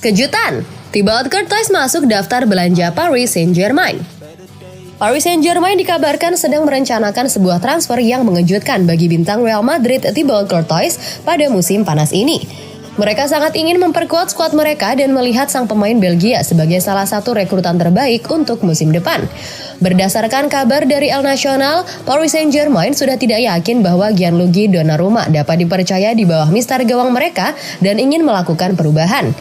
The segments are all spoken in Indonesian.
Kejutan, Thibaut Courtois masuk daftar belanja Paris Saint-Germain. Paris Saint-Germain dikabarkan sedang merencanakan sebuah transfer yang mengejutkan bagi bintang Real Madrid Thibaut Courtois pada musim panas ini. Mereka sangat ingin memperkuat skuad mereka dan melihat sang pemain Belgia sebagai salah satu rekrutan terbaik untuk musim depan. Berdasarkan kabar dari El Nacional, Paris Saint-Germain sudah tidak yakin bahwa Gianluigi Donnarumma dapat dipercaya di bawah mister gawang mereka dan ingin melakukan perubahan.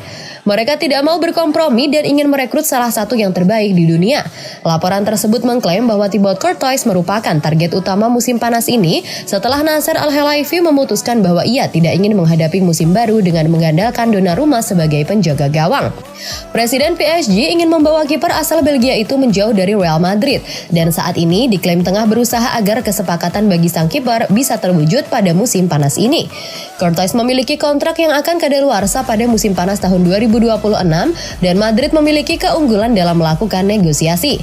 Mereka tidak mau berkompromi dan ingin merekrut salah satu yang terbaik di dunia. Laporan tersebut mengklaim bahwa Thibaut Courtois merupakan target utama musim panas ini setelah Nasser Al-Khelaifi memutuskan bahwa ia tidak ingin menghadapi musim baru dengan mengandalkan Donnarumma sebagai penjaga gawang. Presiden PSG ingin membawa kiper asal Belgia itu menjauh dari Real Madrid dan saat ini diklaim tengah berusaha agar kesepakatan bagi sang kiper bisa terwujud pada musim panas ini. Courtois memiliki kontrak yang akan kadaluarsa pada musim panas tahun 2026 dan Madrid memiliki keunggulan dalam melakukan negosiasi.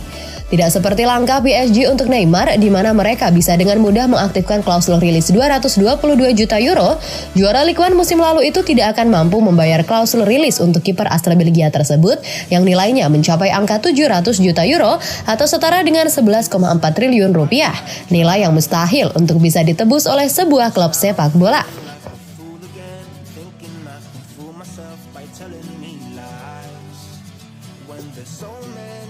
Tidak seperti langkah PSG untuk Neymar di mana mereka bisa dengan mudah mengaktifkan klausul rilis 222 juta euro, juara Ligue 1 musim lalu itu tidak akan mampu membayar klausul rilis untuk kiper asal Belgia tersebut yang nilainya mencapai angka 700 juta euro atau setara dengan 11,4 triliun rupiah, nilai yang mustahil untuk bisa ditebus oleh sebuah klub sepak bola.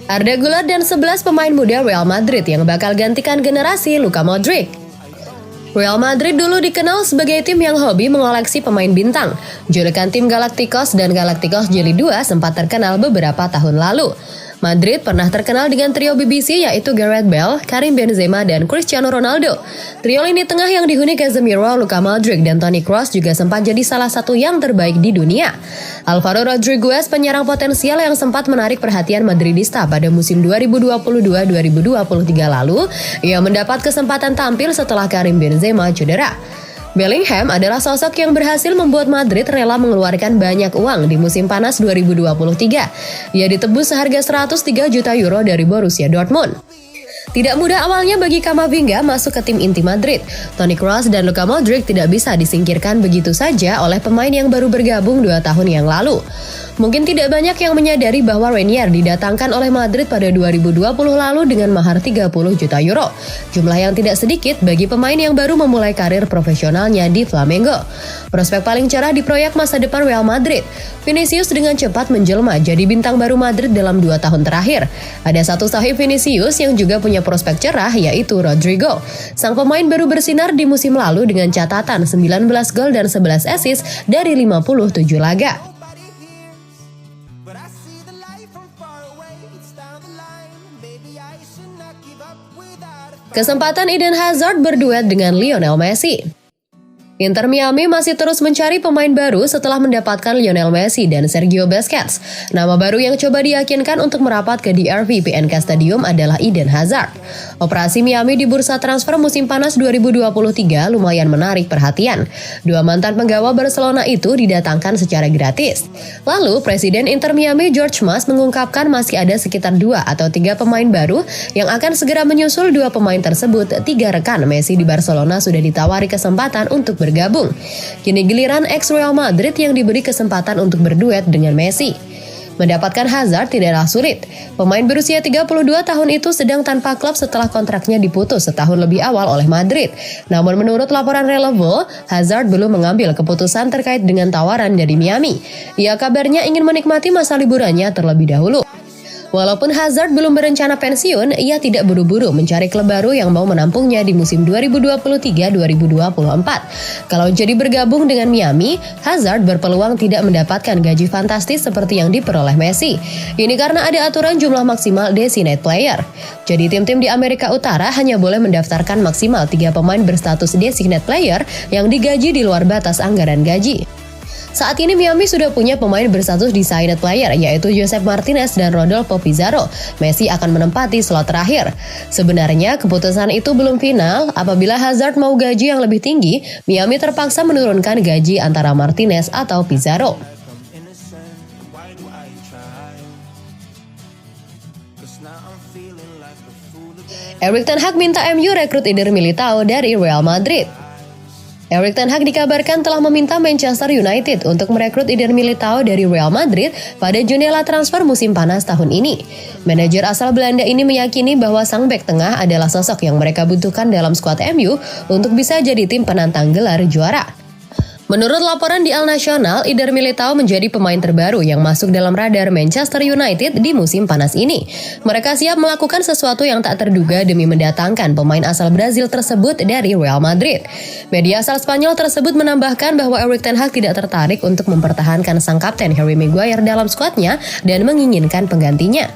Arda Güler dan 11 pemain muda Real Madrid yang bakal gantikan generasi Luka Modric. Real Madrid dulu dikenal sebagai tim yang hobi mengoleksi pemain bintang. Julukan tim Galacticos dan Galacticos Jilid 2 sempat terkenal beberapa tahun lalu. Madrid pernah terkenal dengan trio BBC yaitu Gareth Bale, Karim Benzema, dan Cristiano Ronaldo. Trio lini tengah yang dihuni Casemiro, Luka Modric, dan Toni Kroos juga sempat jadi salah satu yang terbaik di dunia. Alvaro Rodriguez, penyerang potensial yang sempat menarik perhatian Madridista pada musim 2022-2023 lalu, ia mendapat kesempatan tampil setelah Karim Benzema cedera. Bellingham adalah sosok yang berhasil membuat Madrid rela mengeluarkan banyak uang di musim panas 2023. Ia ditebus seharga 103 juta euro dari Borussia Dortmund. Tidak mudah awalnya bagi Kamavinga masuk ke tim inti Madrid. Toni Kroos dan Luka Modric tidak bisa disingkirkan begitu saja oleh pemain yang baru bergabung 2 tahun yang lalu. Mungkin tidak banyak yang menyadari bahwa Reinier didatangkan oleh Madrid pada 2020 lalu dengan mahar 30 juta euro. Jumlah yang tidak sedikit bagi pemain yang baru memulai karir profesionalnya di Flamengo. Prospek paling cerah di proyek masa depan Real Madrid. Vinicius dengan cepat menjelma jadi bintang baru Madrid dalam 2 tahun terakhir. Ada satu sahih Vinicius yang juga punya prospek cerah yaitu Rodrigo. Sang pemain baru bersinar di musim lalu dengan catatan 19 gol dan 11 assist dari 57 laga. Kesempatan Eden Hazard berduet dengan Lionel Messi. Inter Miami masih terus mencari pemain baru setelah mendapatkan Lionel Messi dan Sergio Busquets. Nama baru yang coba diyakinkan untuk merapat ke DRV PNK Stadium adalah Eden Hazard. Operasi Miami di bursa transfer musim panas 2023 lumayan menarik perhatian. 2 mantan penggawa Barcelona itu didatangkan secara gratis. Lalu, Presiden Inter Miami George Mas mengungkapkan masih ada sekitar 2 atau 3 pemain baru yang akan segera menyusul 2 pemain tersebut. 3 rekan Messi di Barcelona sudah ditawari kesempatan untuk bergabung. Kini giliran ex-Real Madrid yang diberi kesempatan untuk berduet dengan Messi. Mendapatkan Hazard tidaklah sulit. Pemain berusia 32 tahun itu sedang tanpa klub setelah kontraknya diputus setahun lebih awal oleh Madrid. Namun menurut laporan Relevo, Hazard belum mengambil keputusan terkait dengan tawaran dari Miami. Ia kabarnya ingin menikmati masa liburannya terlebih dahulu. Walaupun Hazard belum berencana pensiun, ia tidak buru-buru mencari klub baru yang mau menampungnya di musim 2023-2024. Kalau jadi bergabung dengan Miami, Hazard berpeluang tidak mendapatkan gaji fantastis seperti yang diperoleh Messi. Ini karena ada aturan jumlah maksimal designated player. Jadi tim-tim di Amerika Utara hanya boleh mendaftarkan maksimal 3 pemain berstatus designated player yang digaji di luar batas anggaran gaji. Saat ini Miami sudah punya pemain berstatus designated player yaitu Josep Martinez dan Rodolfo Pizarro. Messi akan menempati slot terakhir. Sebenarnya keputusan itu belum final. Apabila Hazard mau gaji yang lebih tinggi, Miami terpaksa menurunkan gaji antara Martinez atau Pizarro. Erik ten Hag minta MU rekrut Eder Militao dari Real Madrid. Erik ten Hag dikabarkan telah meminta Manchester United untuk merekrut Eder Militao dari Real Madrid pada jendela transfer musim panas tahun ini. Manajer asal Belanda ini meyakini bahwa sang bek tengah adalah sosok yang mereka butuhkan dalam skuad MU untuk bisa jadi tim penantang gelar juara. Menurut laporan di El Nacional, Eder Militao menjadi pemain terbaru yang masuk dalam radar Manchester United di musim panas ini. Mereka siap melakukan sesuatu yang tak terduga demi mendatangkan pemain asal Brazil tersebut dari Real Madrid. Media asal Spanyol tersebut menambahkan bahwa Erik ten Hag tidak tertarik untuk mempertahankan sang kapten Harry Maguire dalam skuadnya dan menginginkan penggantinya.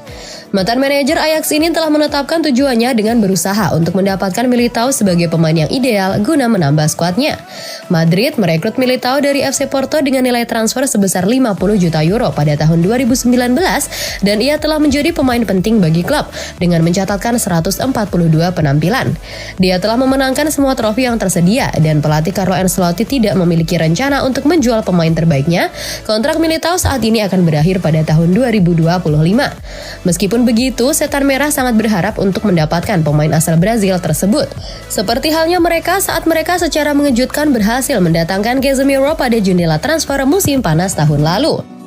Mantan manajer Ajax ini telah menetapkan tujuannya dengan berusaha untuk mendapatkan Militao sebagai pemain yang ideal guna menambah skuadnya. Madrid merekrut Militao dari FC Porto dengan nilai transfer sebesar 50 juta euro pada tahun 2019 dan ia telah menjadi pemain penting bagi klub dengan mencatatkan 142 penampilan. Dia telah memenangkan semua trofi yang tersedia dan pelatih Carlo Ancelotti tidak memiliki rencana untuk menjual pemain terbaiknya. Kontrak Militao saat ini akan berakhir pada tahun 2025. Meskipun begitu, Setan Merah sangat berharap untuk mendapatkan pemain asal Brazil tersebut. Seperti halnya mereka saat mereka secara mengejutkan berhasil mendatangkan Casemiro pada jendela transfer musim panas tahun lalu.